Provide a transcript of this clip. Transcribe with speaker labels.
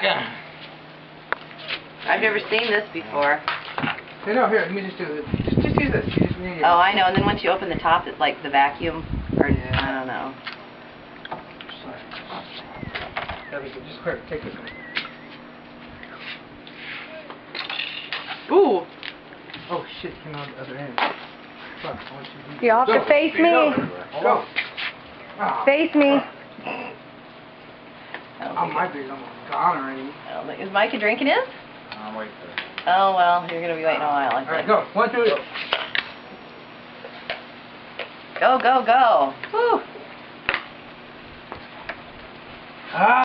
Speaker 1: back.
Speaker 2: I've never seen this before.
Speaker 1: Hey, no, here, let me just do this. Just use this. You just need it.
Speaker 2: Oh, I know. And then once you open the top, it's like the vacuum, or
Speaker 1: Yeah.
Speaker 2: I don't know.
Speaker 1: There we go. Just quick, take this one. Ooh! Oh shit, came out the other end. Fuck, I want you to
Speaker 3: You have to face me.
Speaker 1: Go. Oh,
Speaker 3: Face me.
Speaker 1: oh, my beer's almost gone already.
Speaker 2: I don't think, is Micah drinking his?
Speaker 4: I'm waiting for it.
Speaker 2: Oh, well, you're going to be waiting a while, I think.
Speaker 1: Alright, go. 1, 2, 3.
Speaker 2: Go, go, go. Woo.
Speaker 1: Ah!